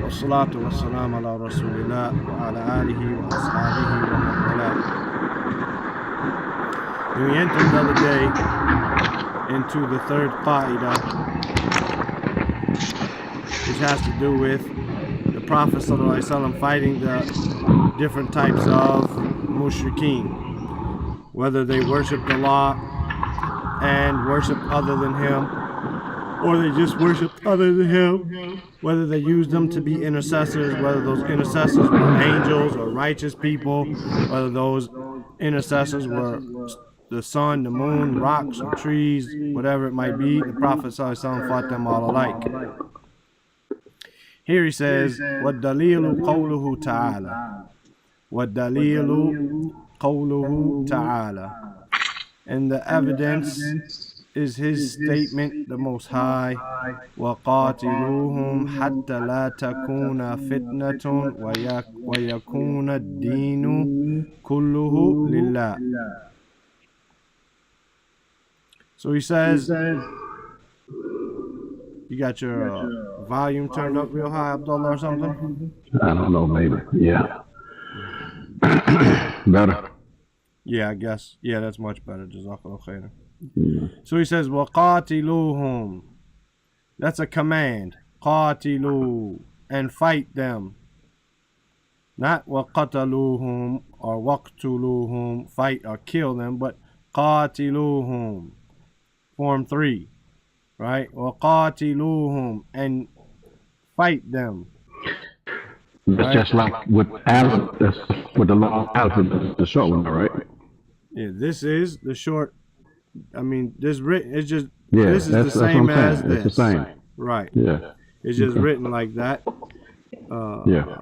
والصلاة والسلام على رسول الله وعلى آله وأصحابه ومن والاه. We entered the other day into the third qaida, which has to do with the Prophet ﷺ fighting the different types of mushrikeen, whether they worshiped Allah and worshiped other than Him, or they just worshipped other than Him, whether they used them to be intercessors, whether those intercessors were angels or righteous people, whether those intercessors were the sun, the moon, rocks, or trees, whatever it might be. The Prophet ﷺ fought them all alike. Here he says, وَالدَّلِيلُ قَوْلُهُ تَعَالَى وَالدَّلِيلُ قَوْلُهُ تَعَالَى. And the evidence is his statement, the Most High, وَقَاتِلُوهُمْ حَتَّى لَا تَكُونَ فِتْنَةٌ وَيَكُونَ الدِّينُ كُلُّهُ لِلَّهِ. So he says, you got your volume turned up real high, Abdullah, or something? I don't know, maybe. Yeah. Better? Yeah, I guess. Yeah, that's much better. Jazakallah khairan. So he says, وَقَاتِلُوهُمْ. That's a command. قَاتِلُوا. And fight them. Not وَقَتَلُوهُمْ or وَقْتُلُوهُمْ. Fight or kill them, but قَاتِلُوهُمْ. Form 3. Right? وَقَاتِلُوهُمْ. And fight them. That's right? Just like with alphabet, that's with the long alphabet, the short one, right? Yeah, this is the short. I mean, this written. It's just this is the same as this. It's the same. Right. Yeah. It's just written like that. Yeah.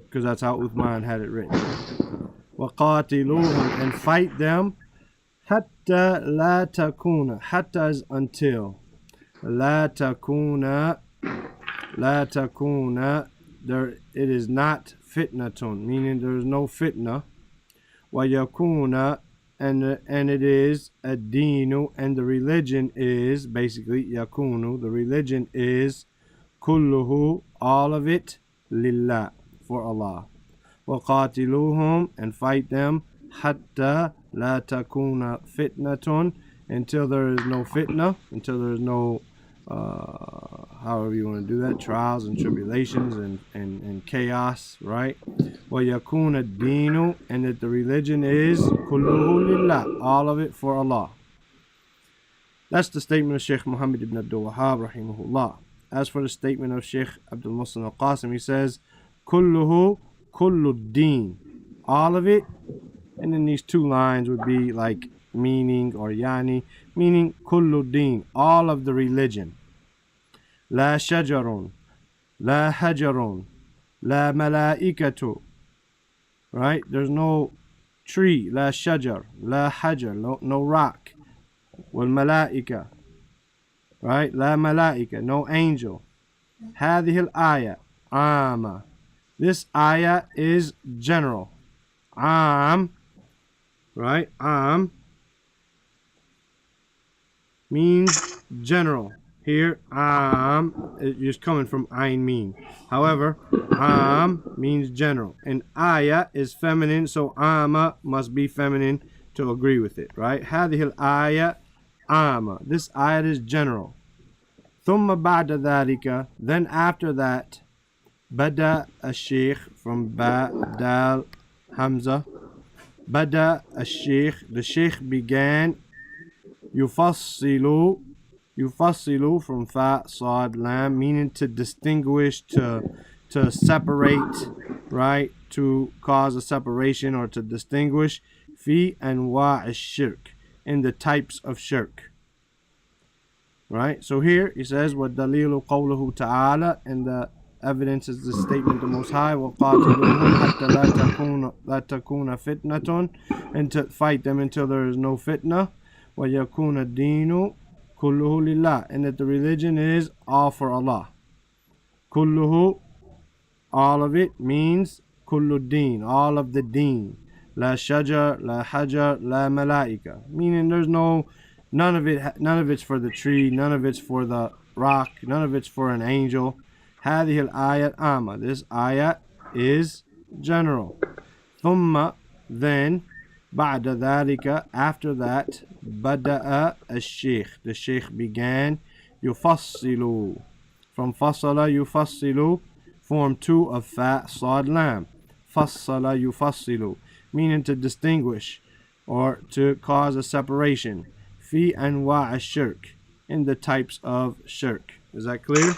Because that's how Uthman had it written. وَقَاتِلُوهُمْ. And fight them. حَتَّى لَا تَكُونَ. Hatta is until. لَا تَكُونَ. لَا تَكُونَ. There, it is not fitnatun, meaning there is no fitna. وَيَكُونَ. And it is ad-deenu, and the religion is basically yakunu. The religion is kulluhu, all of it, lillah, for Allah. وَقَاتِلُوهُمْ. And fight them. حَتَّى لَا تَكُونَ فِتْنَةٌ. Until there is no fitna, until there is no however you want to do that, trials and tribulations and chaos, right? وَيَكُونَ الدِّينُ. And that the religion is كُلُّهُ لِلَّهِ, all of it for Allah. That's the statement of Sheikh Muhammad ibn Abdul Wahhab rahimahullah. As for the statement of Sheikh Abdul Muslim al-Qasim, he says كُلُّهُ كُلُّ الدِّينِ, all of it. And then these two lines would be like meaning or yani, meaning kullu deen, all of the religion. La shajarun, la hajarun, la malaikatu. Right? There's no tree, la shajar, la hajar, no rock. Wal malaika. Right? La malaika, no angel. Hadhihi al-ayah, amma. This ayah is general. Am. Right? Means general. Here, is coming from ayn mean. However, means general. And ayah is feminine, so amma must be feminine to agree with it. Right? هذه الآية amma. This ayah is general. ثم بعد ذلك. Then after that, بدأ الشيخ from ba, dal, hamza. Bada al-Sheikh, the Sheikh began, yufassilu from fa, sad, lam, meaning to distinguish, to separate, right, to cause a separation or to distinguish, fi anwa' al-shirk, in the types of shirk. Right, so here he says, وَالدَّلِيلُ قَوْلُهُ تَعَالَى, and the evidence is the statement the Most High, وَقَاتِلُوهُمْ حَتَّى لَا تَكُونَ فِتْنَةٌ, and to fight them until there is no fitna. وَيَكُونَ الدِّينُ كُلُّهُ لِلَّهِ, and that the religion is all for Allah. كُلُّهُ, all of it, means كُلُّ الدِّينِ, all of the deen. La shajar, la hajar, la malaika, meaning there's none of it's for the tree, none of it's for the rock, none of it's for an angel. هذه الآية عامة. This ayah is general. ثم, then, بعد ذلك, after that, بدأ الشيخ. The sheikh began. يفصل. From فصل يفصل, form 2 of fa, صاد, lam. فصل يفصل, meaning to distinguish or to cause a separation. في أنواع الشرك, in the types of shirk. Is that clear?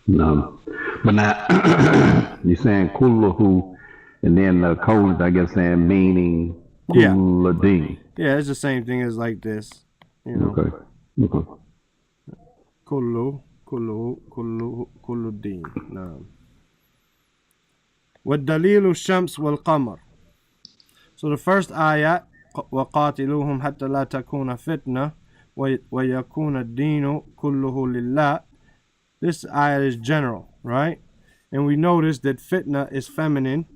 No. But now, you're saying kulluhu, and then the code, I guess, saying meaning kulladeen. Yeah, it's the same thing as like this. You know. Okay. Okay. كل الدين. نعم. والدليل الشمس والقمر. So the first ayat, وقاتلوهم حتى لا تكون فتنة ويكون الدين كله لله. This ayat is general, right? And we notice that fitna is feminine,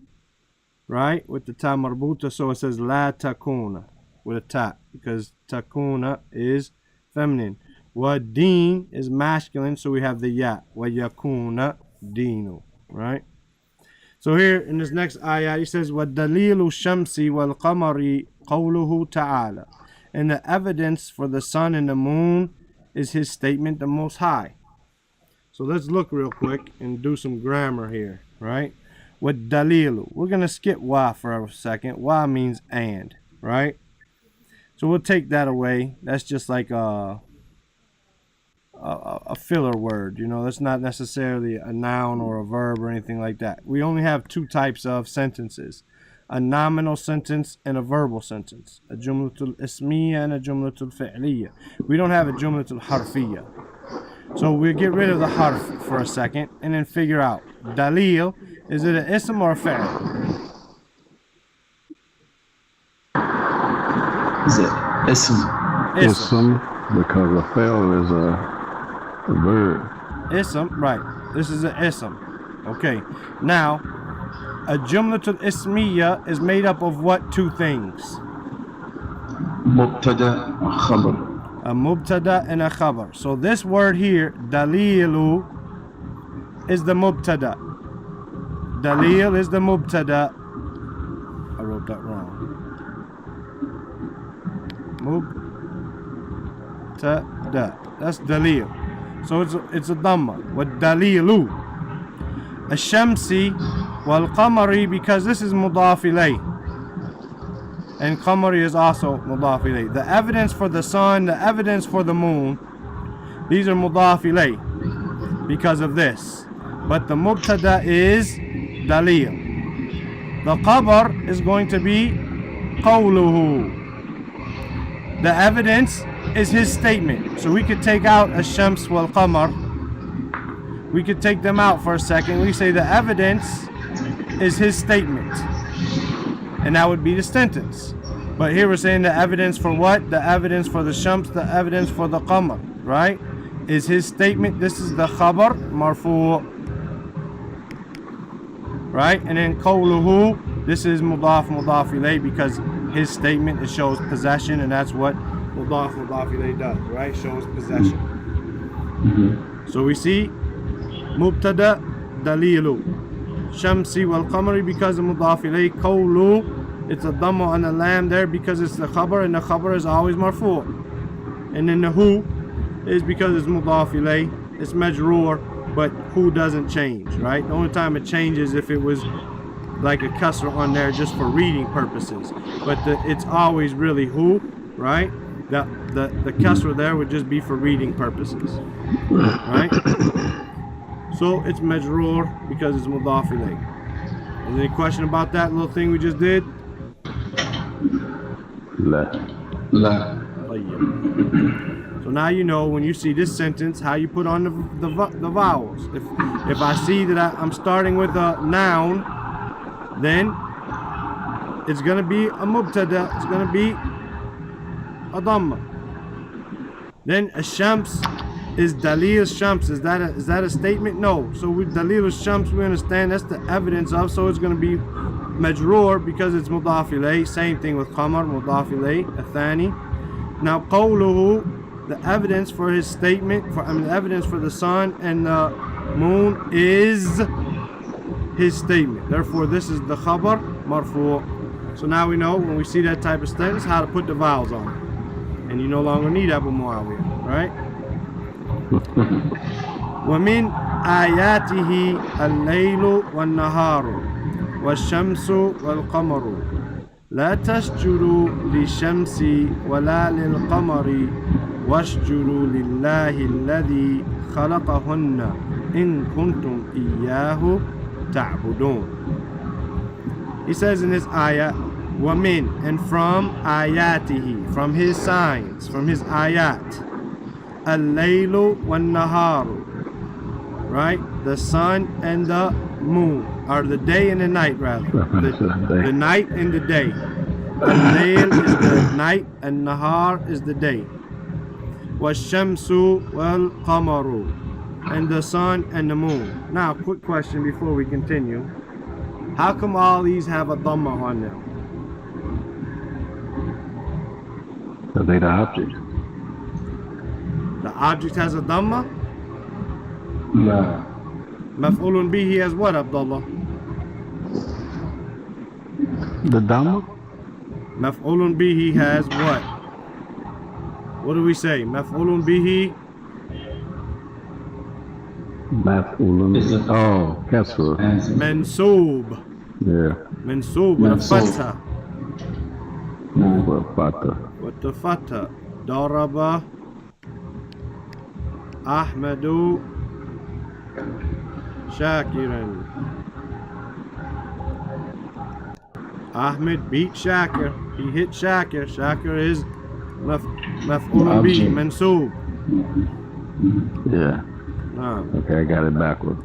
right? With the ta marbuta, so it says la takuna with a ta, because takuna is feminine. Wa deen is masculine, so we have the ya. Wa yakuna deenu, right? So here in this next ayah, he says, wa dalilu shamsi wal qamari qawluhu ta'ala. And the evidence for the sun and the moon is his statement, the Most High. So let's look real quick and do some grammar here, right? With dalilu, we're going to skip wa for a second. Wa means and, right? So we'll take that away. That's just like a filler word, you know. That's not necessarily a noun or a verb or anything like that. We only have two types of sentences: a nominal sentence and a verbal sentence, a jumlatul ismiya and a jumlatul fi'liya. We don't have a jumlatul harfiya. So we'll get rid of the harf for a second and then figure out dalil, is it an ism or a fi'l? Is it ism? Ism, because a fi'l is a verb. Ism, right. This is an ism. Okay. Now, a jumlatul ismiya is made up of what two things? Mubtada, khabar. A mubtada and a khabar. So this word here, dalilu, is the mubtada. Dalil is the mubtada. I wrote that wrong. Mubtada. That's dalil. So it's a dhamma. What dalilu? Ash-shamsi wal qamari, because this is mudaf ilay. And qamari is also mudaf ilay. The evidence for the sun, the evidence for the moon, these are mudaf ilay because of this. But the mubtada is dalil. The khabar is going to be qawluhu. The evidence is his statement. So we could take out ash-shams wal qamar. We could take them out for a second. We say the evidence is his statement. And that would be the sentence. But here we're saying the evidence for what? The evidence for the shams, the evidence for the qamar, right? Is his statement. This is the khabar, marfu'. Right? And then qawluhu, this is mudaf ilay, because his statement, it shows possession, and that's what mudaf ilay does, right? Shows possession. So we see mubtada dalilu shamsi wal qamari, because of mudaf ilay. Qawlu, it's a dhamma on the lam there because it's the khabar, and the khabar is always marfu'. And then the hu is because it's mudaf ilay, it's majroor, but hu doesn't change, right? The only time it changes if it was like a kasra on there just for reading purposes, but it's always really hu, right? The kasra there would just be for reading purposes, right? So it's majroor because it's mudaf ilay. Is there any question about that little thing we just did? La. So now you know when you see this sentence how you put on the vowels. If I see that I'm starting with a noun, then it's going to be a mubtada, it's going to be a dhamma. Then a shams is dalil shams. Is that a statement? No. So with dalil shams, we understand that's the evidence of, so it's going to be majroor because it's mudaf ilay. Same thing with qamar, mudaf ilay, athani. Now qawluhu the evidence for his statement, the evidence for the sun and the moon is his statement. Therefore, this is the khabar marfu'. So now we know when we see that type of sentence how to put the vowels on it. And you no longer need Abu Muawiyah, right? وَمِنْ آيَاتِهِ اللَّيْلُ وَالنَّهَارُ وَالشَّمْسُ وَالْقَمَرُ لا تسجدوا للشمس ولا للقمر واسجدوا لله الذي خلقهن إن كنتم إياه تعبدون. He says in this ayah, وَمِن, and from ayatihi, from his signs, from his ayat, al-laylu wal-naharu, right? The sun and the moon, or the day and the night rather. The night and the day. Al-layl is the night and nahar is the day. Wash-shamsu wal-qamaru, and the sun and the moon. Now, quick question before we continue. How come all these have a dhamma on them? Because they the object. The object has a dhamma? No. Maf'ulun bihi has what, Abdullah? The Dhamma? Maf'ulun bihi has what? What do we say? Maf'ulun bihi? Maf'ulun. Oh, kasra. Mansoob. Yeah. Mansoob with a fatha. Fata. With the fatha. Daraba Ahmadu Shakiran. Ahmed beat Shakir. He hit Shakir. Shakir is maf'ulun bihi, mansoob. Yeah. Okay, I got it backwards.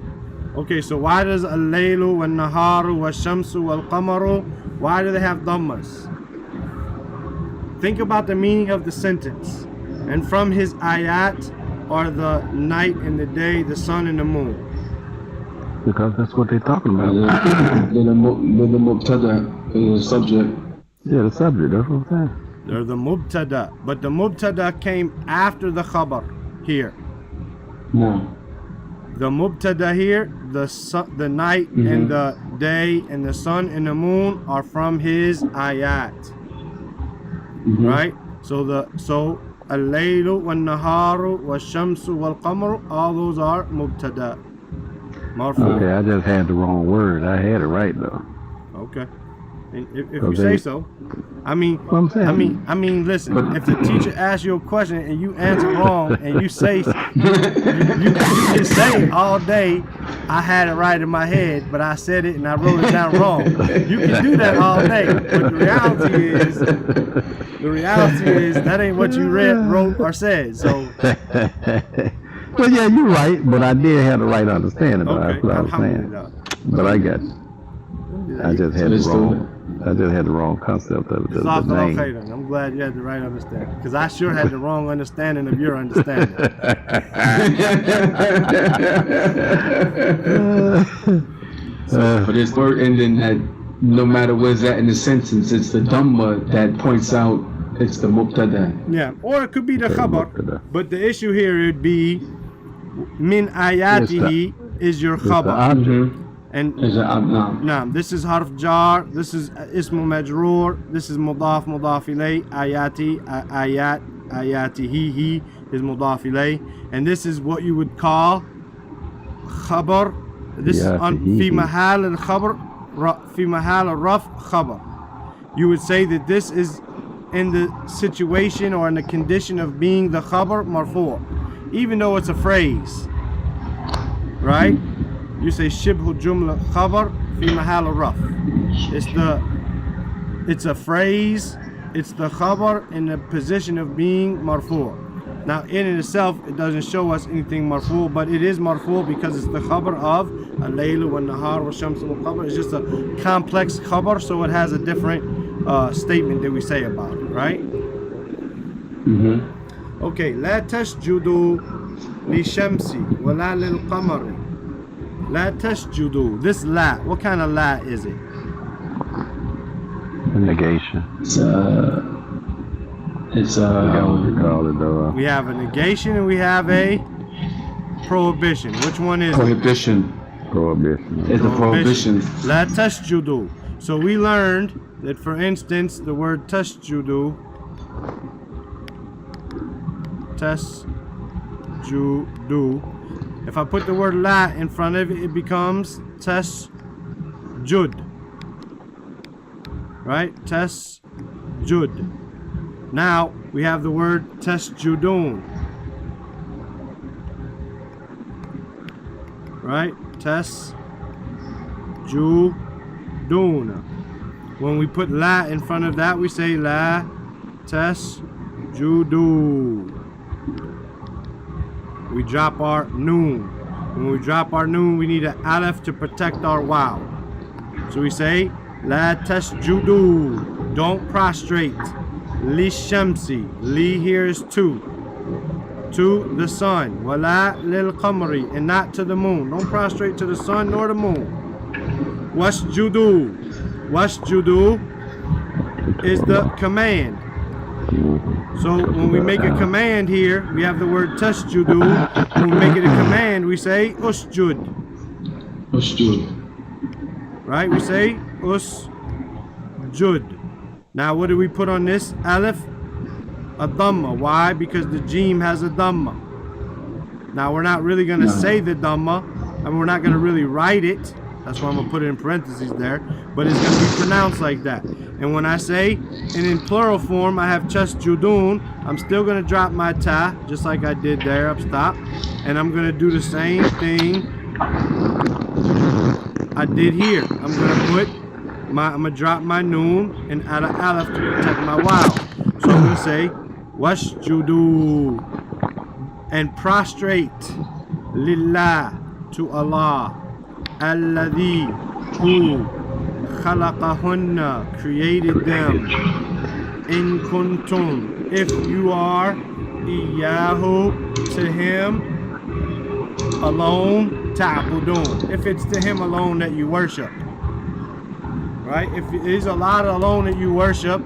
Okay, so why does al-laylu wal-naharu wal-shamsu wal-qamaru, why do they have dhammas? Think about the meaning of the sentence. And from his ayat are the night and the day, the sun and the moon. Because that's what they're talking about. Then the mubtada is the subject. Yeah, the subject, that's what I'm saying. They're the mubtada, but the mubtada came after the khabar here. No. The mubtada here, the night and the day and the sun and the moon are from his ayat. Right? So al-laylu wal-naharu wal-shamsu wal-qamaru, all those are mubtada. Marfu. Okay, I just had the wrong word. I had it right though. Okay. If you say so. I mean, listen, if the teacher asks you a question and you answer wrong and you say, you can say all day, I had it right in my head, but I said it and I wrote it down wrong. You can do that all day, but the reality is that ain't what you wrote or said, so. Well, yeah, you're right, but I did have the right understanding. Okay, That's what I was saying. But I got it. I just had the wrong concept of the name. Okay, then. I'm glad you had the right understanding, because I sure had the wrong understanding of your understanding. So for this word ending, that no matter where's that in the sentence, it's the dhamma that points out it's the mubtada. Yeah, or it could be the khabar, but the issue here would be min ayatihi is your khabar. And this is harf jar, this is ismu majroor, this is mudaf ilay, ayatihi, he is mudaf ilay, and this is what you would call khabar. This is on fi mahal al-khabar, fi mahal al-raf khabar. You would say that this is in the situation or in the condition of being the khabar marfu', even though it's a phrase, right? You say shibhu jumla khabar fi mahal al-raf. It's a phrase, it's the khabar in the position of being marfu'. Now in itself it doesn't show us anything marfu', but it is marfu' because it's the khabar of al-layl wal-nahar wal-shams wal-qamar. It's just a complex khabar, so it has a different statement that we say about it, right? Okay, la tasjudu li shamsi wa la lil qamari. La tasjudu. This la, what kind of la is it? A negation. It's It's What you call it though? We have a negation and we have a prohibition. Which one is it? prohibition. Prohibition. It's a prohibition. La tasjudu. So we learned that, for instance, the word tasjudu, if I put the word la in front of it, it becomes tasjud. Right? Tasjud. Now we have the word tasjudun. Right? Tasjudun. When we put la in front of that, we say la tasjudu. We drop our noon. When we drop our noon, we need an aleph to protect our wow. So we say la tasjudu. Don't prostrate. Li shamsi. Li here is to the sun. Wala lil qamari, and not to the moon. Don't prostrate to the sun nor the moon. Wasjudu. Wasjudu is the command. So when we make a command here, we have the word tasjudu. When we make it a command, we say usjud. Usjud. Right? We say usjud. Now what do we put on this aleph? A dhamma. Why? Because the jim has a dhamma. Now we're not really going to say the dhamma, and we're not going to really write it. That's why I'm going to put it in parentheses there. But it's going to be pronounced like that. And when I say, and in plural form, I have tasjudun, I'm still going to drop my ta, just like I did there up top. And I'm going to do the same thing I did here. I'm going to drop my noon and add an aleph to protect my wow. So I'm going to say, wasjudu, and prostrate, lillah, to Allah. Alladhi, who khalaqahunna, created them. In kuntum, if you are, iyahu, to him alone, ta'budun. If it's to him alone that you worship. Right? If it is Allah alone that you worship,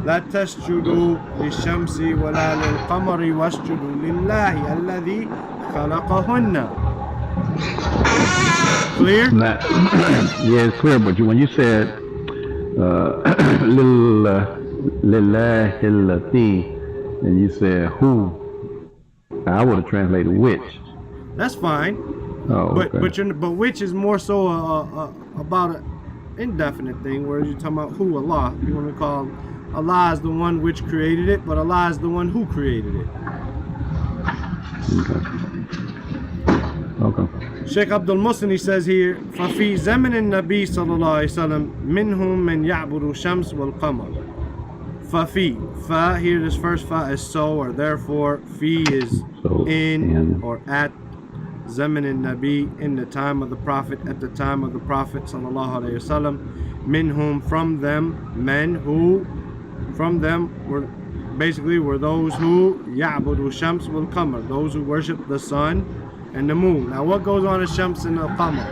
la tasjudu lishamsi wala lil qamari wasjudu lillahi alladhi khalaqahunna. Clear? Yeah, it's clear. But when you said lillahi allati, and you said who, I would have translated which. That's fine. Oh, okay. But which is more so about an indefinite thing, where you're talking about who, Allah. You want to call Allah is the one which created it, but Allah is the one who created it. Okay. Sheikh Abdul Musni says here, فَفِي زَمَنِ النَّبِي صلى الله عليه وسلم مِنْهُمْ مَنْ يَعْبُدُ الشَّمْسِ وَالْقَمَرِ. Fa-fi. Fa, here this first fa is so, or therefore. Fi is So, in or at. Zaman al-Nabi, in the time of the Prophet, at the time of the Prophet sallallahu alayhi wasallam. Minhum, from them, men who, from them were those who ya'budu shams wal qamar, those who worship the sun and the moon. Now what goes on the shams and the qamar?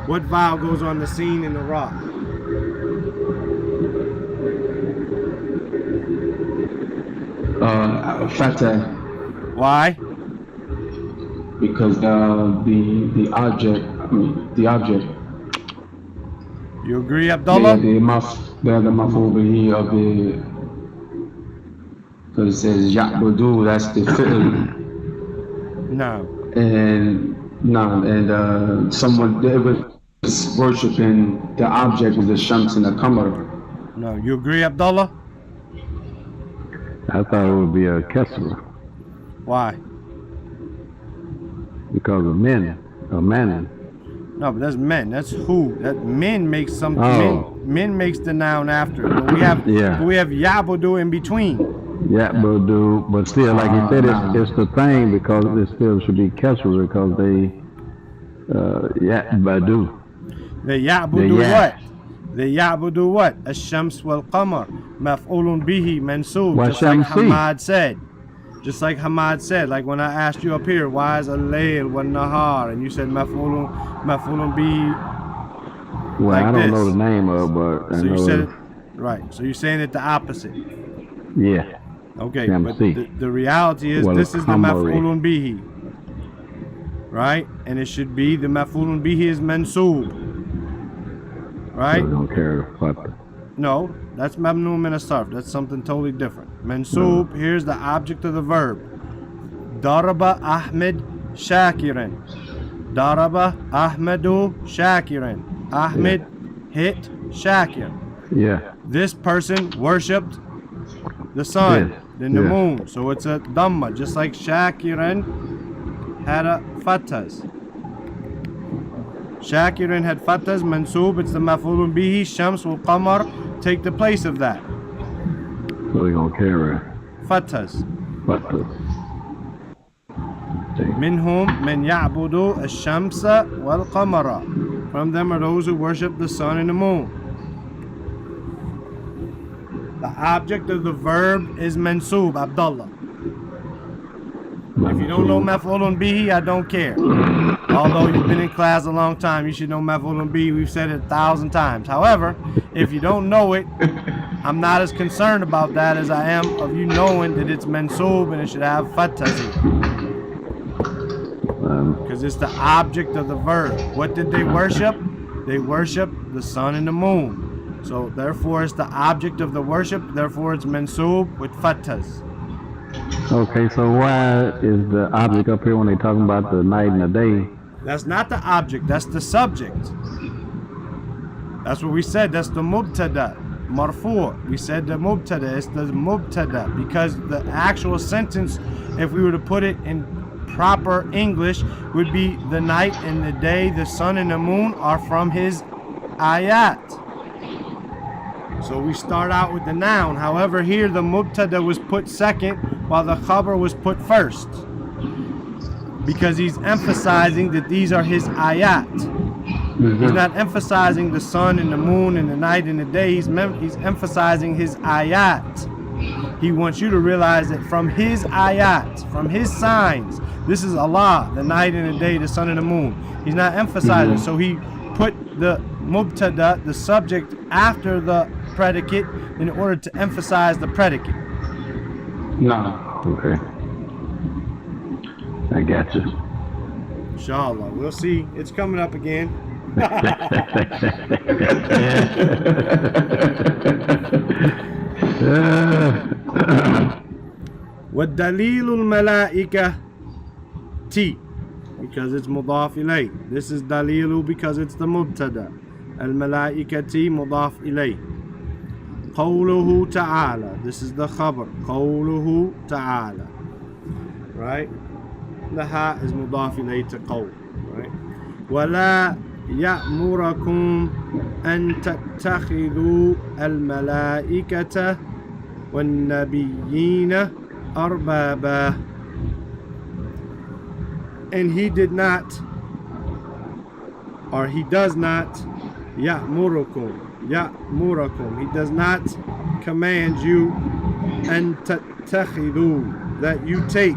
What vowel goes on the sin and the ra? Fatah. Why? Because the object. You agree, Abdullah? The maf'ul bihi of the, because it says ya'budu, that's the fi'l. No. And someone they was worshiping the object was the shams and the qamar. No. You agree, Abdullah? I thought it would be a kesra Why? because of men, or manin. No, but that's men. That's who. That men makes something. Oh. Men makes the noun after it. But we have yabudu in between. Ya'budu, but still, like you said, it's the thing, because it still should be kesra because they ya'badu. They ya'budu what? They ya'budu what? Ash-shams wal qamar. Maf'ulun bihi mansub. Just like Hamad said. Just like Hamad said, like when I asked you up here, why is al-layl wa nahar? And you said maf'ulun bihi. Well, like I don't know this. the name of, but So I know you said it right. So you're saying it the opposite. Yeah. Okay, but Shamsi. the reality is Wal this is the qamari. maf'ulun bihi. Right? And it should be the maf'ulun bihi is mansoob. Right? So don't carry the fatha. No, that's mamnu min as-sarf. That's something totally different. Mansoob, here's the object of the verb. Daraba Ahmed Shakiran. Daraba Ahmedu Shakiran. Ahmed hit Shakir. Yeah. This person worshipped the sun, Yes, then the yes. moon. So it's a dhamma, just like Shakiran had a fathas. Shakiran had fathas, mansoob, it's the maf'ulun bihi, shams wal qamar take the place of that. So we're gonna carry Fathas. fatha. Minhum man ya'budu ash-shamsa wal qamara. From them are those who worship the sun and the moon. The object of the verb is mansoob, Abdullah. If you don't know maf'ulun bihi, I don't care. Although you've been in class a long time, you should know maf'ulun bihi. We've said it 1,000 times. However, if you don't know it, I'm not as concerned about that as I am of you knowing that it's mansoob and it should have fathas here. Because it's the object of the verb. What did they worship? They worshiped the sun and the moon. So therefore it's the object of the worship, therefore it's mansoob with fathas. Okay, so why is the object up here when they talking about the night and the day? That's not the object, that's the subject. That's what we said, that's the mubtada, marfu'. We said the mubtada, it's the mubtada, because the actual sentence, if we were to put it in proper English, would be the night and the day, the sun and the moon are from his ayat. So we start out with the noun. However, here the mubtada was put second while the khabar was put first, because he's emphasizing that these are his ayat. He's not emphasizing the sun and the moon and the night and the day. He's emphasizing his ayat. He wants you to realize that from his ayat, from his signs, this is Allah, the night and the day, the sun and the moon. He's not emphasizing. So he put the mubtada, the subject, after the predicate in order to emphasize the predicate. No. Okay. I got you. Inshallah. We'll see. It's coming up again. وَالدَّلِيلُ الْمَلَائِكَةِ T, because it's mudaf ilay. This is dalilu because it's the mubtada. Al-malaikati mudaf ilay. Qawluhu ta'ala. This is the khabar. Qawluhu ta'ala. Right? The ha is mudaf ilay to qawl. Right? وَلَا يَأْمُرَكُمْ أَن تَتَّخِذُوا الْمَلَائِكَةَ وَالنَّبِيِّينَ أَرْبَابًا. And he did not, or he does not, ya'murukum, he does not command you, and tattakhidhu, that you take,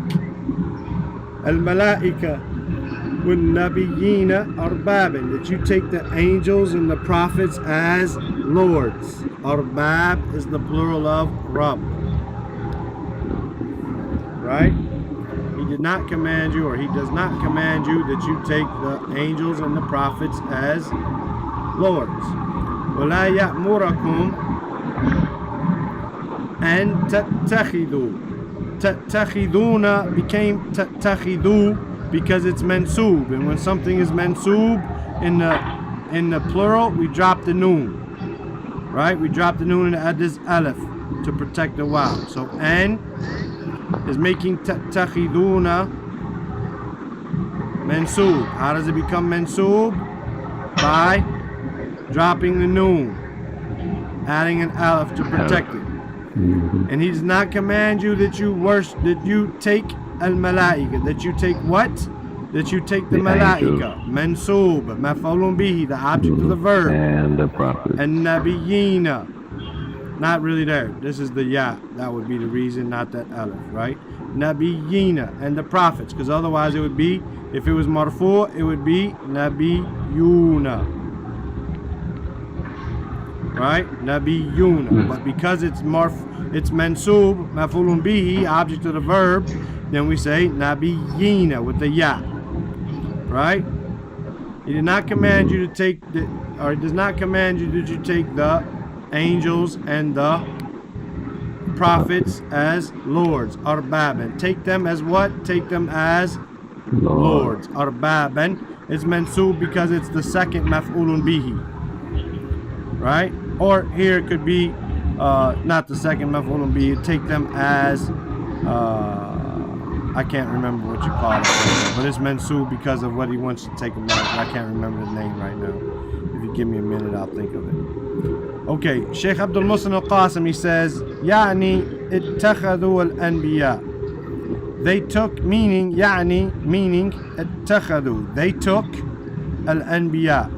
al-malaika, wal-nabiyyina arbaban, that you take the angels and the prophets as lords. Arbab is the plural of Rabb. Right? He did not command you, or he does not command you, that you take the angels and the prophets as lords. وَلَا يَأْمُرَكُمْ أَن تَتَّخِذُوا. تَتَّخِذُونَ became تَتَّخِذُوا because it's mansoob, and when something is mansoob in the plural, we drop the noon. Right? We drop the noon and add this alif to protect the wow. So an is making takhiduna mansoob. How does it become mansoob? By dropping the noon, adding an alif to protect it. And he does not command you that you take al-malaika, that you take what? That you take the malaika, mansoob, maf'ulun bihi, the object of the verb, and the prophet, and nabiyina. Not really there. This is the ya. That would be the reason, not that alif, right? Nabiyina, and the prophets, because otherwise it would be, if it was marfu, it would be nabiyuna. Right? Nabiyuna. But because it's it's mansub, maf'ulun bihi, object of the verb, then we say nabiyina with the ya. Right? He did not command you to take the, or he does not command you that you take the angels and the prophets as lords, arbaban. Take them as what? Take them as lords. Arbaban. It's mansub because it's the second maf'ulun bihi. Right? Or here it could be not the second maf'ulun bihi. Take them as I can't remember what you call it, but it's mansub because of what he wants to take them as. I can't remember his name right now. If you give me a minute, I'll think of it. Okay, Sheikh Abdul Muhsin al-Qasim, he says, يعني اتخذوا الأنبياء. They took, meaning, يعني, meaning, اتخذوا. They took al-Anbiya.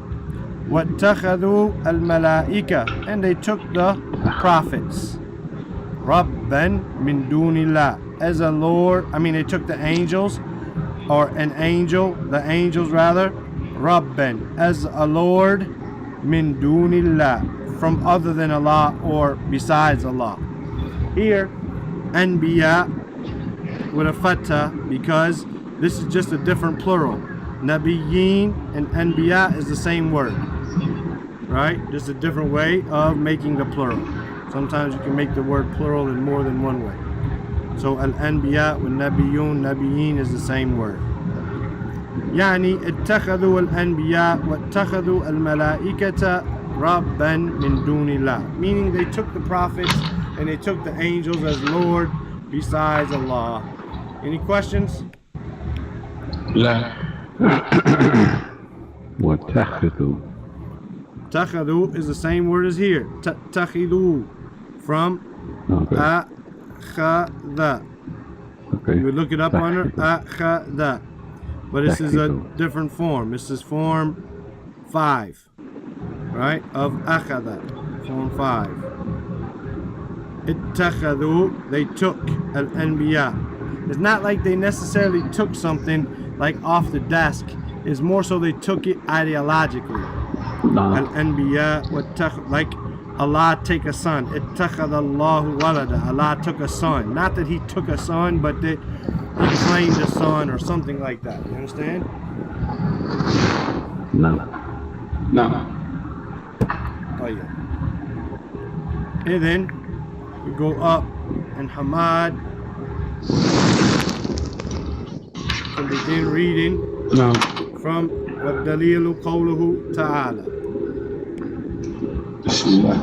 واتخذوا الملائكة. And they took the prophets. ربًا من دون الله. As a Lord, they took the angels, or an angel, the angels rather, ربًا, as a Lord, من دون الله, from other than Allah or besides Allah. Here, Anbiya with a fatha because this is just a different plural. Nabiyyin and Anbiya is the same word. Right? Just a different way of making the plural. Sometimes you can make the word plural in more than one way. So Al-Anbiya with Nabiyyun, Nabiyyin is the same word. يعني اتخذوا الأنبياء واتخذوا الملائكة ربًا من دون الله. Meaning they took the prophets and they took the angels as Lord besides Allah. Any questions? لا. واتخذوا. Takhadu is the same word as here. Takhidu from akhadha. Okay. You would look it up under akhadha. But this is a different form. This is form 5. Right? Of akhadha. Form 5. Ittakhadu, they took al-anbiya. It's not like they necessarily took something like off the desk. It's more so they took it ideologically. Al-anbiya, like Allah take a son. Ittakhadha Allahu walada. Allah took a son. Not that he took a son, but that he claimed a son or something like that. You understand? No. Oh yeah. And then we go up and Hamad can begin reading from وَالدَّلِيلُ قَوْلُهُ تَعَالَى. بسم الله.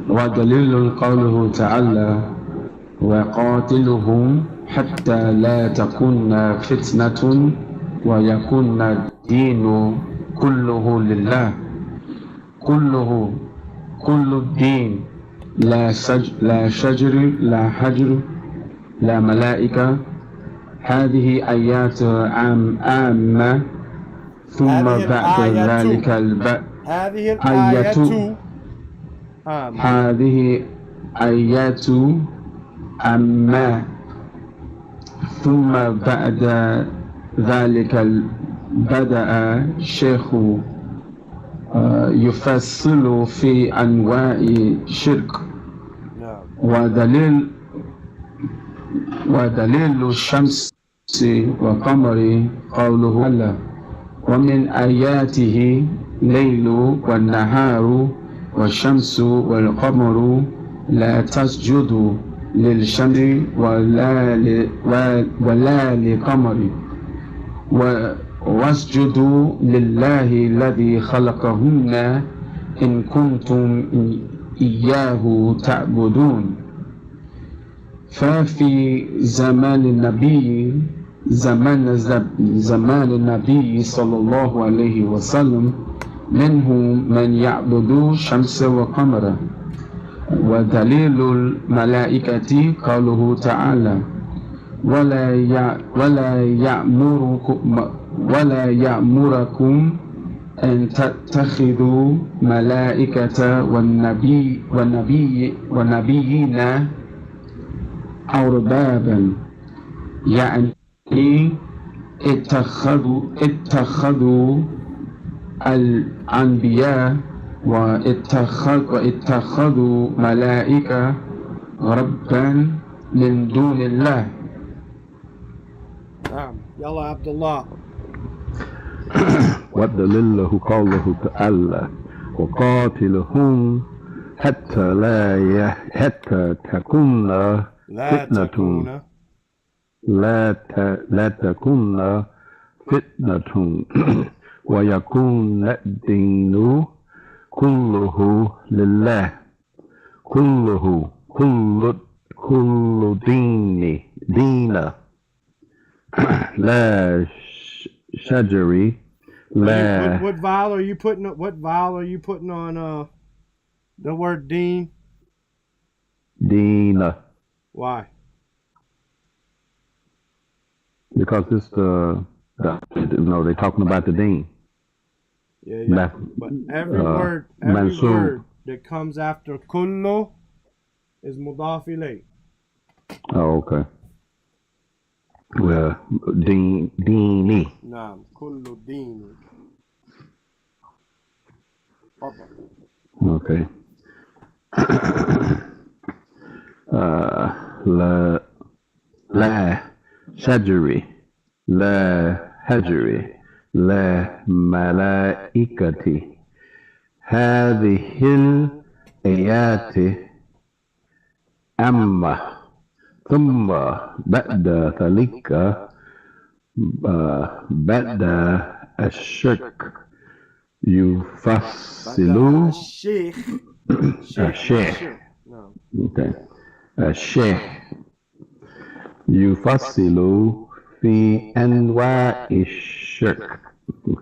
ودليل قوله تعالى وقاتلهم حتى لا تكون فتنة ويكون الدين كله لله. كل الدين لا شجر لا حجر لا ملائكة. هذه آيات عامة ثم بعد ذلك هذه الآيات هذه آيات عامة ثم بعد ذلك بدأ الشيخ يفصل في أنواع الشرك ودليل الشمس والقمر قوله الله ومن آياته الليل والنهار والشمس والقمر لا تسجدوا للشمس ولا للقمر واسجدوا لله الذي خلقهن إن كنتم إياه تعبدون. ففي زمان النبي صلى الله عليه وسلم منهم من يعبد الشمس والقمر. ودليل الملائكة قوله تعالى ولا يأمركم أن تتخذوا ملائكة والنبيين أربابا يعني اتخذوا الأنبياء واتخذوا ملائكة ربا من دون الله. يلا عبد الله. والدليل قوله تعالى وقاتلهم حتى تكون فتنة لا تكون فتنة ويكون الدين كله لله كل دين لا شجري لا. What vowel are you putting? What vowel are you putting on the word deen? Deen. Why? Because it's they're talking about the deen. Yeah. But every word that comes after kullu is mudaf ilayh. Oh, okay. Well, deeni. Naam, kullu deeni. Okay. لا شجري لا هجري لا ملائكة. هذه الآيات أما ثم بعد ذلك بعد الشرك يفصل الشيخ يفصل في أنواع الشرك.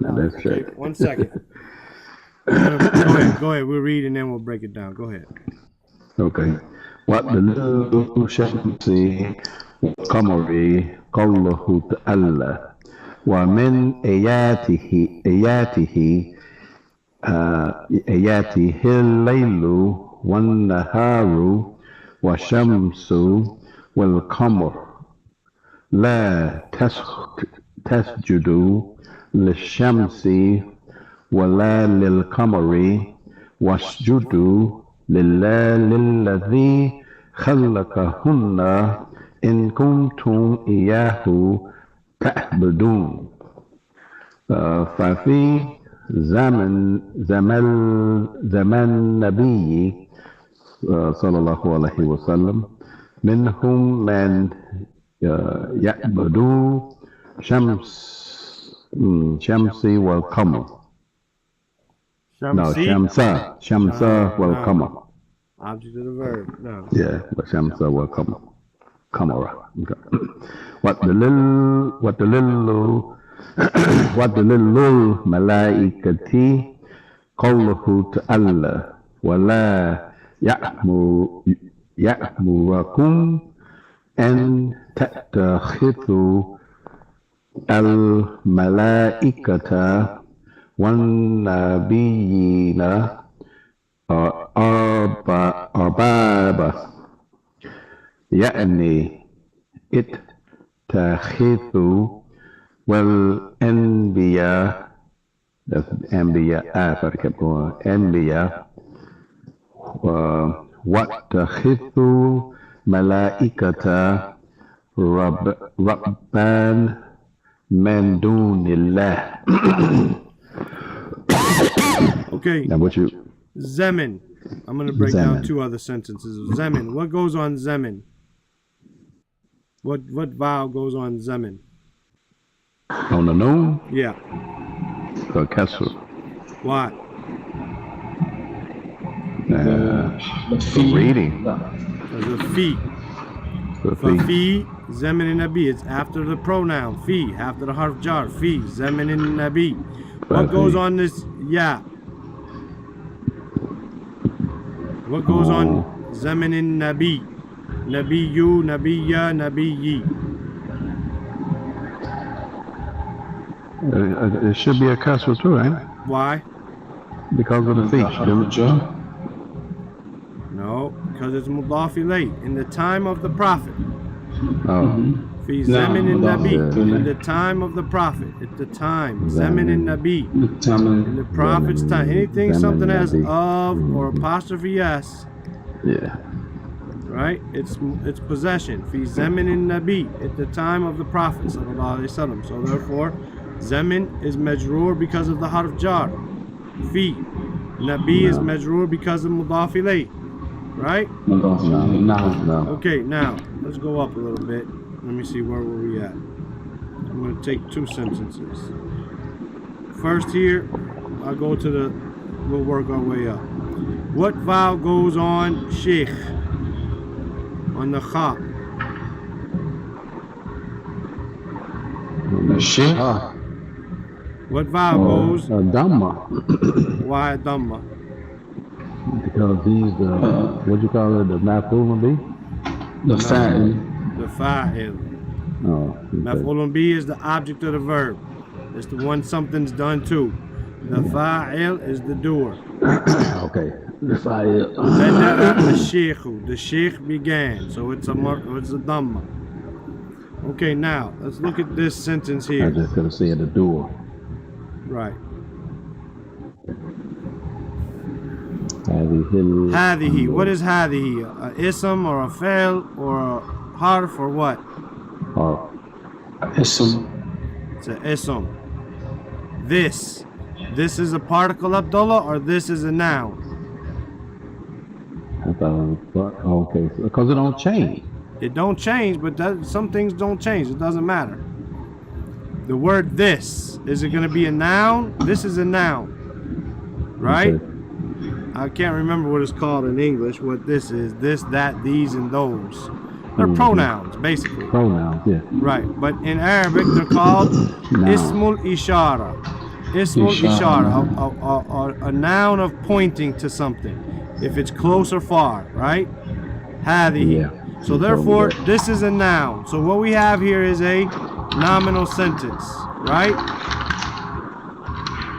That's okay, right. 1 second. Go ahead. We'll read and then we'll break it down. Go ahead. Okay. وَالدَّلِيلُ الشَّمْسِ وَالْقَمَرِ قَوْلُهُ تَعَالَى وَمِنْ آياته الليل والنهار والشمس والقمر لا تسجدوا للشمس ولا للقمر واسجدوا لله الذي خلقهن إن كنتم إياه تعبدون. ففي زمن النبي صلى الله عليه وسلم منهم من يعبد شمس والقمر. No, Shamsa wal Qamar. Object of the verb. No. Yeah, but Shamsa wal Qamar. Qamara. Okay. وَدَلِلُّ الْمَلَائِكَةِ قَوْلُهُ تَعَالَى وَلَا يَأْمُرَكُمْ أَنْ تَتَّخِذُوا الْمَلَائِكَةَ وَالنَّبِيِّينَ أَرْبَابًا يعني اتخذوا والأنبياء واتخذوا ملائكة ربان من دون الله. Okay. Now what you? Zemin. I'm going to break down 2 other sentences. Zemin. What goes on Zemin? What vowel goes on Zemin? On the noon? Yeah. Kasr. Why? Reading. There's a fi. For fi, Zemin and Nabi. It's after the pronoun. Fi. After the harf jar. Fi. Zemin and Nabi. What goes on this ya? What goes on Zemin and Nabi? Nabiyu, Nabiya, Nabiyyi. It should be a kasr too, ain't it? Why? Because of the feet. No, because it's mudaf ilayh. In the time of the Prophet. Oh. في زمن النبي, in the time of the prophet, at the time, زمن النبي, in the prophet's time. Anything something has of or apostrophe s, Yeah. right? It's possession. في زمن النبي, at the time of the prophet sallallahu alaihi wasallam. So therefore, زمن is majroor because of the harf jar. في Nabi is majroor because of mudaf ilayh, right? No. Okay, now let's go up a little bit. Let me see where were we at. I'm going to take two sentences. First here, I'll go to the. We'll work our way up. What vowel goes on sheikh? On the kha. Sheikh. What vowel goes? Dhamma. Why dhamma? Because he's the, what you call it, the maf'ulun bi? The fa'il. The fa'il. Oh. Maf'ulun bi is the object of the verb. It's the one something's done to. The fa'il is the doer. Okay. The fa'il. The sheikh began. So it's a dhamma. Okay, now let's look at this sentence I here. just could have said the doer. Right. هذه. هذه. What is هذه? A ism or a fail or a harf or what? Oh. Ism. It's a ism. This. This is a particle, Abdullah, or this is a noun? I thought it was, okay, because it don't change. It don't change, but some things don't change. It doesn't matter. The word this, is it going to be a noun? This is a noun, right? Okay. I can't remember what it's called in English, what this is. This, that, these, and those. They're pronouns, basically. Pronouns, yeah. Right, but in Arabic, they're called ismul ishara. Ismul ishara, a noun of pointing to something. If it's close or far, right? هذه. Yeah. So therefore, this is a noun. So what we have here is a nominal sentence, right?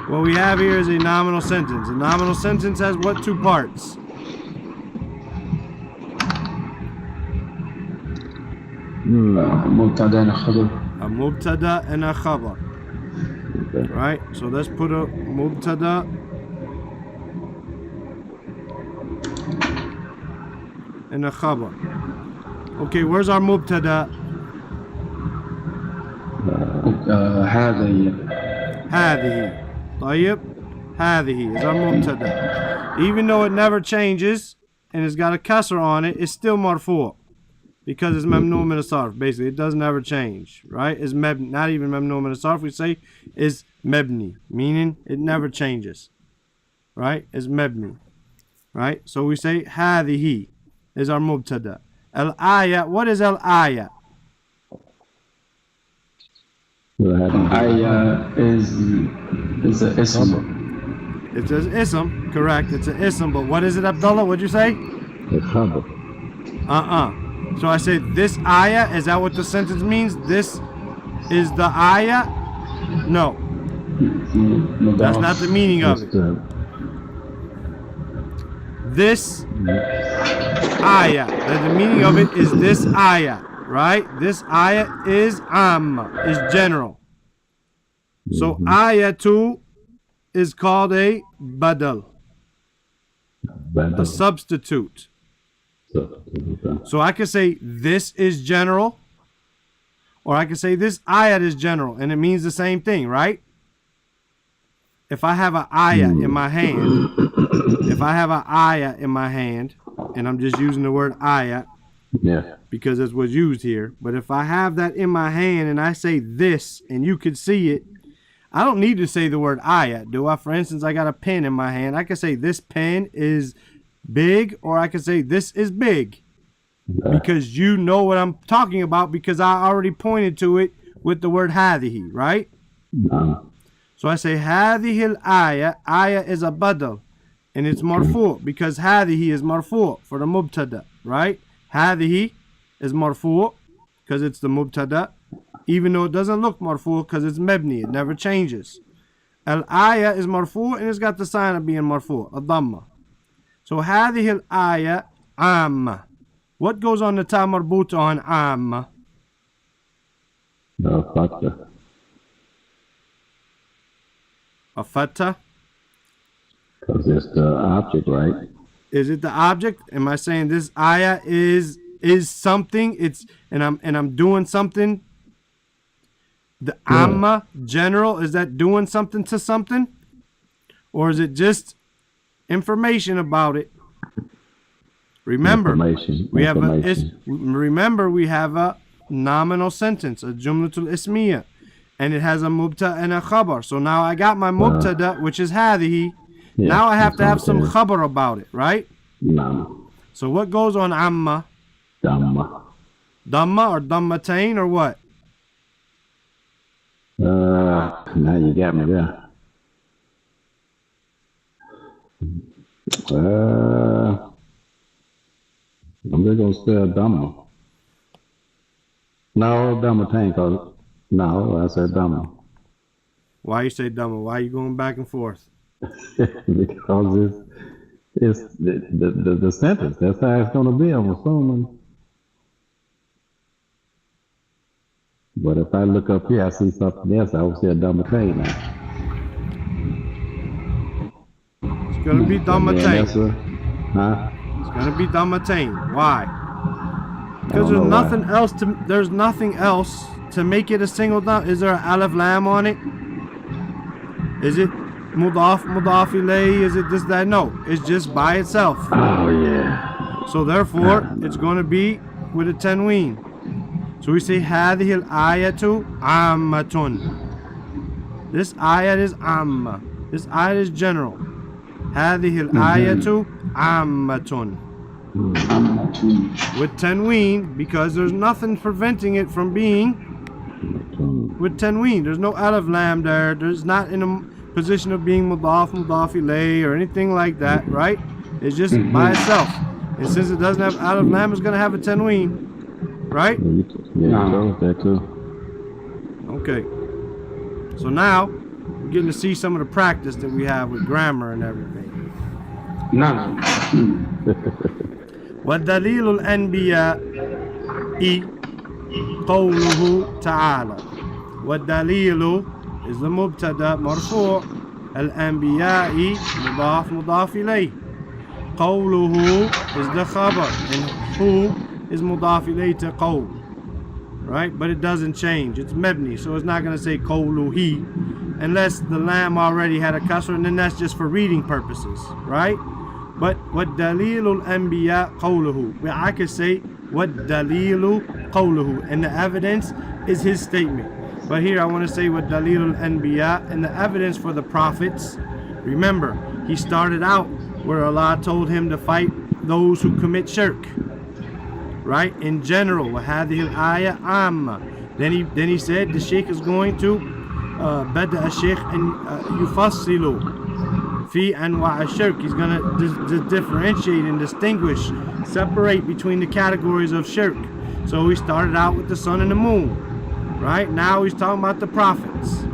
What we have here is a nominal sentence. A nominal sentence has what two parts? مبتدا and khabar. A mubtada and a khabar. Right? So let's put a mubtada and a khabar. Okay, where's our mubtada? هذه. هذه. طيب. هذه is our mubtada. Even though it never changes and it's got a kasr on it, it's still marfu'. Because it's mamnu min as-sarf. Basically, it doesn't ever change, right? It's not even mamnu min as-sarf. We say is mebni, meaning it never changes, right? It's mebni, right? So we say هذه is our mubtada. Al-ayah, what is al-ayah? Ayah is an ism. It's an ism, correct. It's an ism, but what is it, Abdullah? What'd you say? It's khabar. So I say this ayah, is that what the sentence means? This is the ayah? No. That's not the meaning of it. This ayah. The meaning of it is this ayah, right? This ayah is is general. So ayah 2 is called a badal, a substitute. So I can say this is general, or I can say this ayat is general, and it means the same thing, right? If I have an ayah in my hand, and I'm just using the word ayah, yeah, because that's what's used here. But if I have that in my hand and I say this, and you could see it, I don't need to say the word ayah, do I? For instance, I got a pen in my hand. I can say this pen is big, or I can say this is big, because you know what I'm talking about, because I already pointed to it with the word هذه, right? So I say هذه الآية. Ayah is a badal, and it's marfu' because هذه is marfu' for the mubtada, right? هذه is marfu' because it's the mubtada, even though it doesn't look marfu' because it's mebni, it never changes. Al-ayah is marfu' and it's got the sign of being marfu', a dhamma. So هذه الآية عامة. What goes on the ta marbuta on عامة? Fatah. A fatah? Because it's the object, right? Is it the object? Am I saying this ayah is something? And I'm doing something. The amma, general, is that doing something to something? Or is it just information about it? Remember, we have a nominal sentence, a jumlatul ismiyah, and it has a mubta and a khabar. So now I got my mubtada, which is hadihi. Now I have to have some khabar about it, right? No. So what goes on amma? Dhamma. Dhamma or dhammatain or what? Now you got me there. I'm just gonna say Dhamma. No, Dhamma tank. No, I said Dhamma. Why you say dhamma? Why are you going back and forth? Because it's the sentence. That's how it's gonna be, I'm assuming. But if I look up here, I see something else. I would say Dhamma tank now. It's gonna be dhammatain. Huh? It's gonna be dhammatain. Why? Because there's nothing else to make it a single dhamma. Is there an alif lam on it? Is it mudaf ilay? Is it this, that? No, it's just by itself. Oh yeah. So therefore, it's gonna be with a tanween. So we say hadhihi al-ayatu ammatun. This ayat is amma. This ayat is general. Hadhihi al-ayatu ammatun. With tanween, because there's nothing preventing it from being with tanween. There's no alif lam there. There's not in a position of being mudaf ilay or anything like that, right? It's just by itself. And since it doesn't have alif lam, it's gonna have a tanween. Right? Yeah, you told that too. Okay. So now we're getting to see some of the practice that we have with grammar and everything. No. وَالدَّلِيلُ الْأَنْبِيَاءِ قَوْلُهُ تَعَالَى. وَالدَّلِيلُ is the mubtada marfu'. الْأَنْبِيَاءِ مضاف إليه. قَوْلُهُ is the khabar. And who is mudaf ilay to qawl, right? But it doesn't change. It's mebni, so it's not going to say qawluhi, unless the lam already had a kasr, and then that's just for reading purposes, right? But what dalilul anbiya qawluhu, where I could say what dalilu qawluhu, and the evidence is his statement. But here I want to say what dalilul anbiya, and the evidence for the prophets. Remember, he started out where Allah told him to fight those who commit shirk. Right? In general, وَهَذِهِ الْآيَةِ عَامَّةٌ. Then he said the Sheikh is going to بدأ الشيخ أن يفصل في أنواع الشرك. He's going to differentiate and distinguish, separate between the categories of shirk. So he started out with the sun and the moon. Right? Now he's talking about the prophets.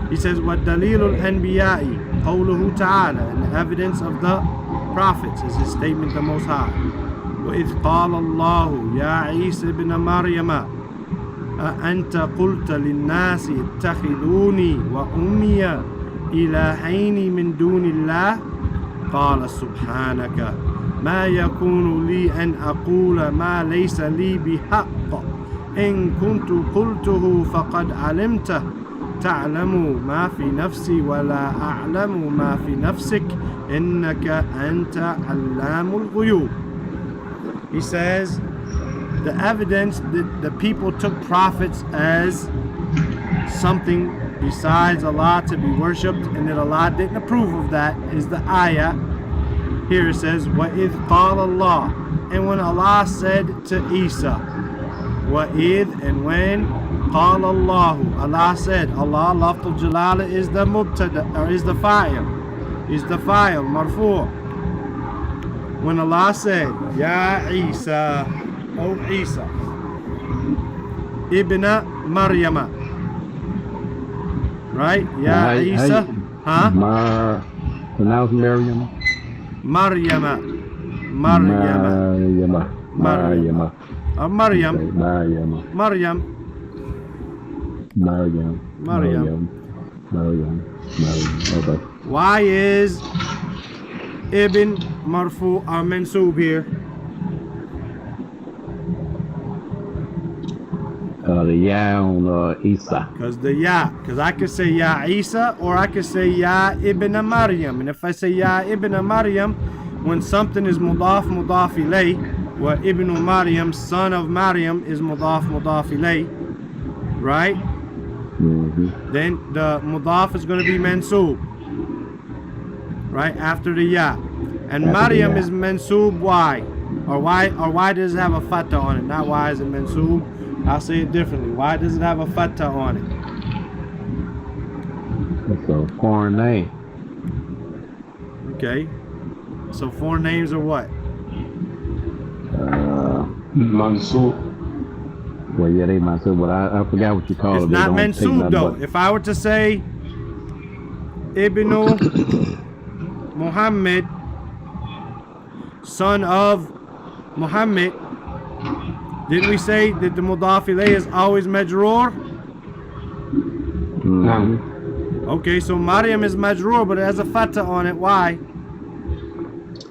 He says وَالدَّلِيلُ الْأَنْبِيَاءِ قَوْلُهُ تَعَالَى. And the evidence of the prophets is his statement, the Most High. وإذ قال الله يا عيسى ابن مريم أأنت قلت للناس اتخذوني وأمي إلهين من دون الله قال سبحانك ما يكون لي أن أقول ما ليس لي بحق إن كنت قلته فقد علمته تعلم ما في نفسي ولا أعلم ما في نفسك إنك أنت علام الغيوب. He says the evidence that the people took prophets as something besides Allah to be worshipped, and that Allah didn't approve of that, is the ayah. Here it says, وَإِذْ قَالَ اللَّهُ. And when Allah said to Isa, وَإِذْ, and when قَالَ اللَّهُ, Allah said. Allah, lafzul jalala, is the mubtada, or is the fa'il, marfu'. When Allah said, Ya Isa, O Isa, Ibn Maryama, right? Ya Isa, huh? Pronounce Maryam. Maryama. Maryam. Maryam. Maryam. Okay. Why is ibn marfu or mansub here? The ya on Isa. Because the ya. Because I could say ya Isa or I could say ya ibn Maryam. And if I say ya ibn Maryam, when something is mudaf ilay, where ibn Maryam, son of Maryam, is mudaf ilay, right? Then the mudaf is going to be mansub, right after the ya. And Maryam is mansub why? Or why does it have a fatha on it? Not why is it mansub? I'll say it differently. Why does it have a fatha on it? It's a foreign name. Okay. So foreign names are what? Mansub. Well, yeah, they mansub, but I forgot what you call it. It's not mansub though. If I were to say Ibn Muhammad, son of Muhammad, didn't we say that the mudaf ilayh is always majroor? No. Okay, so Maryam is majroor, but it has a fatha on it. Why?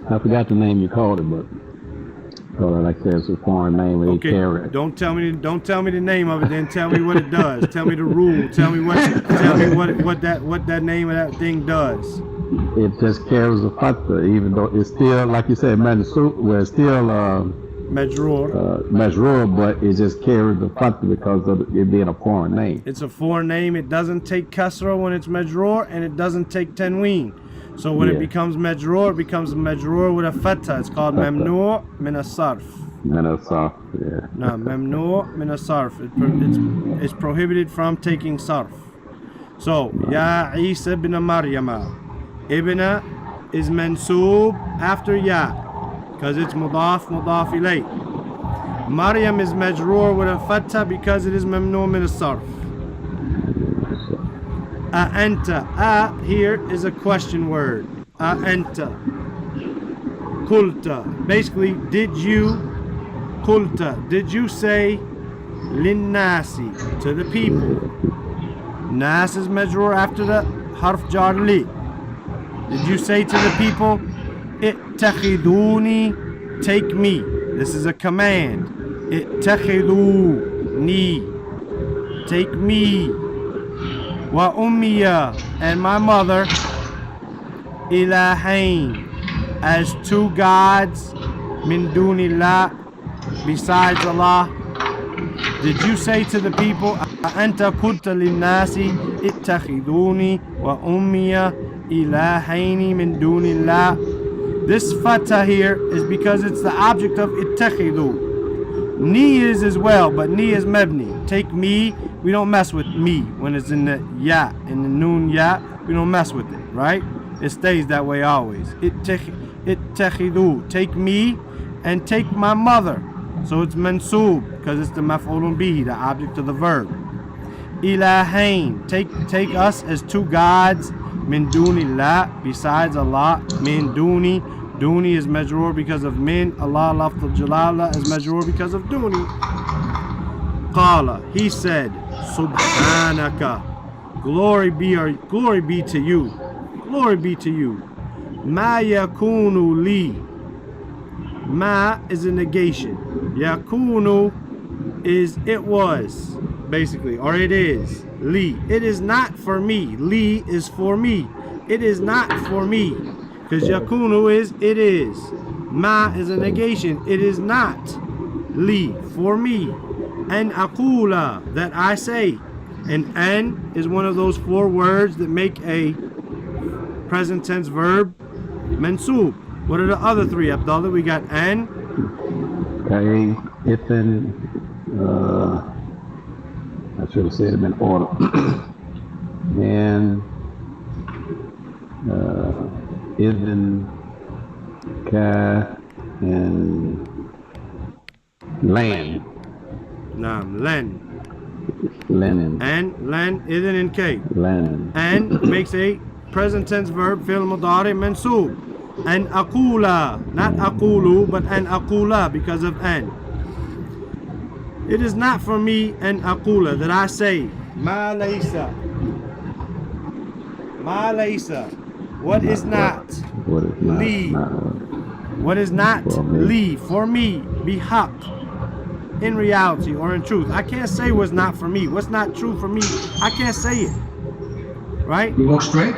I forgot the name you called it, but like I said, it's a foreign name. Okay, don't tell me the name of it. Then tell me what it does. Tell me the rule. Tell me what that name of that thing does. It just carries a fatha, even though it's still, like you said, mansub, where it's still majroor, but it just carries the fatha because of it being a foreign name. It's a foreign name. It doesn't take kasra when it's majroor, and it doesn't take tanween. So when it becomes majroor, it becomes majroor with a fatha. It's called mamnu' min as-sarf. Min as-sarf, yeah. No, mamnu' min as-sarf. It's prohibited from taking sarf. So, ya Isa ibn Maryama. Ibn is mansub after ya, because it's mudaf ilay. Maryam is majroor with a fatha because it is mamnu' min as-sarf. Anta. Here is a question word. Anta. Kulta. Basically, did you say linnasi, to the people? Nas is majroor after the harf jar li. Did you say to the people, ittakhiduni, take me? This is a command. Ittakhiduni, take me. Wa ummiya, and my mother, ilahain, as two gods, min dunillah, besides Allah. Did you say to the people, anta qulta linnasi ittakhiduni wa ummiya ilahaini min dunillah? This fatah here is because it's the object of ittakhidu. Ni is as well, but ni is mabni. Take me. We don't mess with me when it's in the ya, in the noon ya. We don't mess with it, right? It stays that way always. Ittakhidu, take me and take my mother. So it's mansub because it's the maf'ulun bihi, the object of the verb. Ilahain, take us as two gods. Min dunillah, besides Allah. Min duni. Duni is majroor because of min. Allah lafdul jalala is majroor because of duni. Qala, he said, Subhanaka, glory be to you. Glory be to you. Ma yakunu li. Ma is a negation. Yakunu is it was, basically, or it is. Li. It is not for me. Li is for me. It is not for me. Because yakunu is it is. Ma is a negation. It is not. Li, for me. And aqula, that I say. And an is one of those four words that make a present tense verb mansub. What are the other three, Abdullah? We got an. Okay, ithin. I should have said it in order. And idhin, ka, and land. Naam, len. Lenin. And, len, idhin, and k. Lenin. And makes a present tense verb, fi'l mudari, mansub. And aqula, not aqulu, but an aqula because of an. It is not for me an aqula that I say Ma laysa. Ma laysa. What is not? What is not? Li. Not What is not? For me. Li. For me. Bihaq. In reality or in truth. I can't say what's not for me. What's not true for me, I can't say it. Right? You go straight?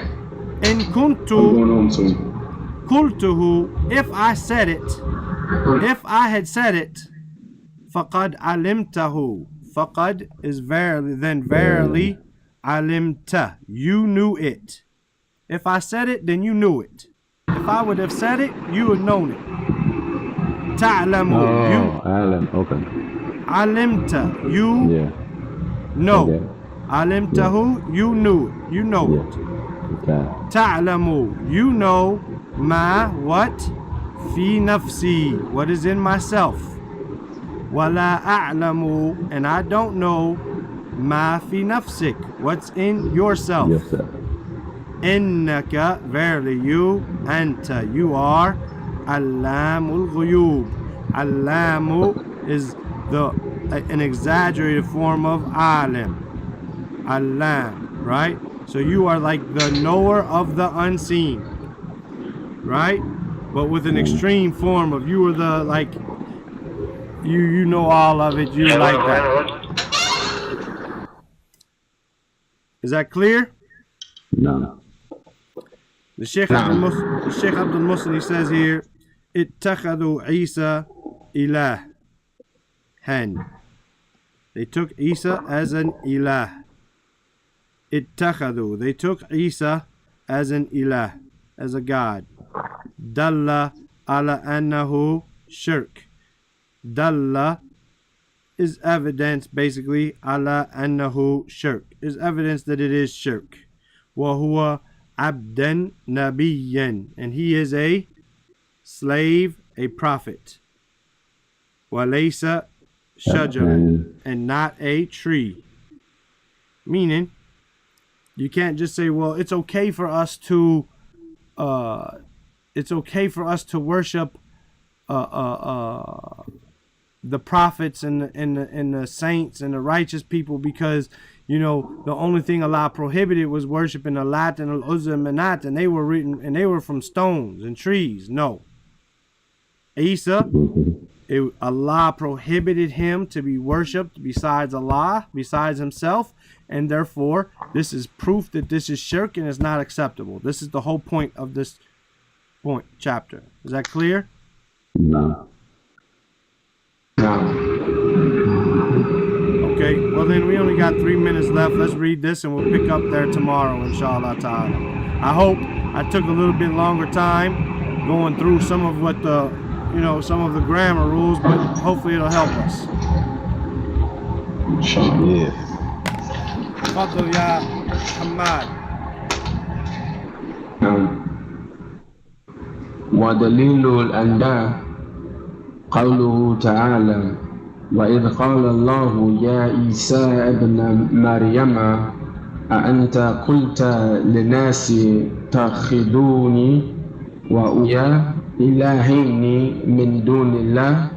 In I'm kuntu going home soon. kultuhu. If I said it. If I had said it. Faqad alimtahu. Faqad is verily. Then verily. Alimta. You knew it. If I said it, then you knew it. If I would have said it, you would have known it. Ta'lamu. Oh, Alan. Okay. Alimta. You Yeah. know. Okay. Alimtahu. You knew it. You know Yeah. it. Okay. Ta'lamu. You know ma what? Fi nafsi. What is in myself. Wala a'lamu. And I don't know ma fi nafsik. What's in yourself. Yes, sir. Innaka, verily you, anta, you are, allamul ghuyub. Allamu is an exaggerated form of alim. Allam, right? So you are like the knower of the unseen, right? But with an extreme form of you are the like, you know all of it, you like that. Is that clear? No. The Sheikh Abdul Muslim, he says here, اتخذوا Isa ilah. They took Isa as an ilah. اتخذوا. They took Isa as an ilah, as a god. Dalla ala annahu shirk. Dalla is evidence, basically, ala annahu shirk. Is evidence that it is shirk. Wa huwa abdan nabiyyan, and he is a slave, a prophet. Walaysa shajaran, and not a tree. Meaning, you can't just say, well, it's okay for us to worship the prophets and the saints and the righteous people because, you know, the only thing Allah prohibited was worshiping the Lat and al-Uzza and Manat, and they were from stones and trees. No. Isa, Allah prohibited him to be worshipped besides Allah, besides himself, and therefore this is proof that this is shirk and is not acceptable. This is the whole point of this chapter. Is that clear? No. Okay, well then we only got 3 minutes left. Let's read this and we'll pick up there tomorrow, inshallah ta'ala. I hope I took a little bit longer time going through some of what some of the grammar rules, but hopefully it'll help us. Yes. Fadl ya Hamad. ودليل الأنداء قوله تعالى وإذ قال الله يا عيسى ابن مريم أأنت قلت للناس اتخذوني وأمي إلهين من دون الله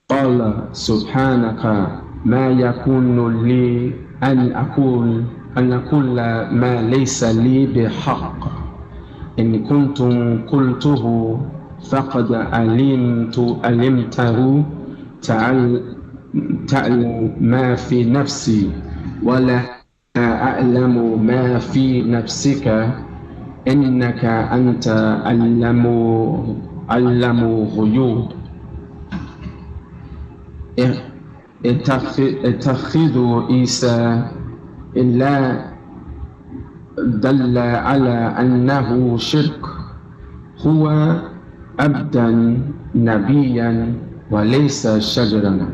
قال سبحانك ما يكون لي أن أقول ما ليس لي بحق إن كنتم قلته فقد علمته تعلم ما في نفسي ولا أعلم ما في نفسك إنك أنت علم غيوب اتخذوا عيسى إلا دل على أنه شرك هو عبدا نبيا وليس شجرا.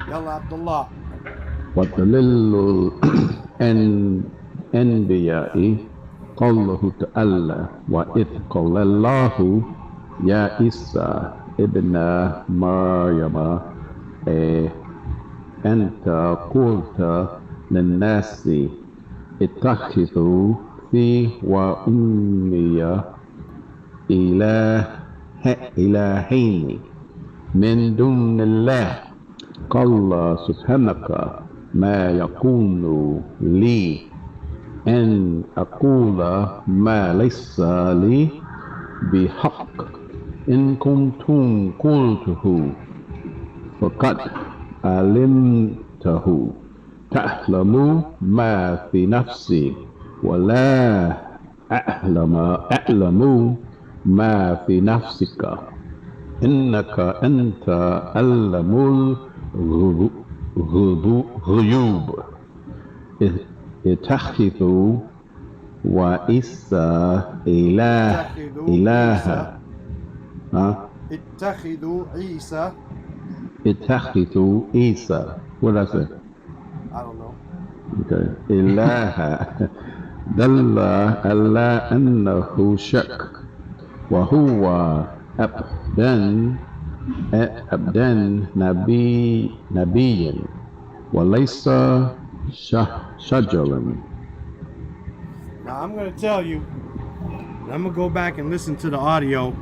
يلا عبد الله. ودليل الأنبياء قوله تعالى وإذ قال الله يا عيسى ابن مريم أنت قلت للناس اتخذوا في وأمي إلهين من دون الله قال سبحانك ما يكون لي أن أقول ما ليس لي بحق إن كنتم قلته فقد علمته تعلم ما في نفسي ولا أعلم ما في نفسك إنك أنت علم الغيوب اتخذوا وإسى إلها اتخذوا عيسى. اتخذوا عيسى. What did I say? I don't know. Okay. إلها دل على أنه شك وهو أبدا نبي وليس شجرا. Now I'm going to tell you, and I'm going to go back and listen to the audio,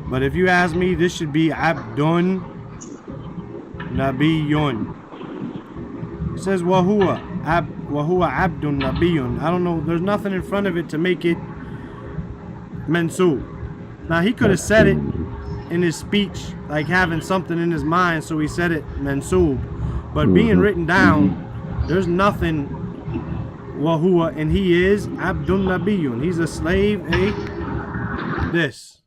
but if you ask me, this should be Abdun Nabiyun. It says Wahuwa Abdun Nabiyun. I don't know, there's nothing in front of it to make it Mansub. Now he could have said it in his speech, like having something in his mind, so he said it Mansub. But being written down, there's nothing Wahuwa, and he is Abdun Nabiyun. He's a slave, this.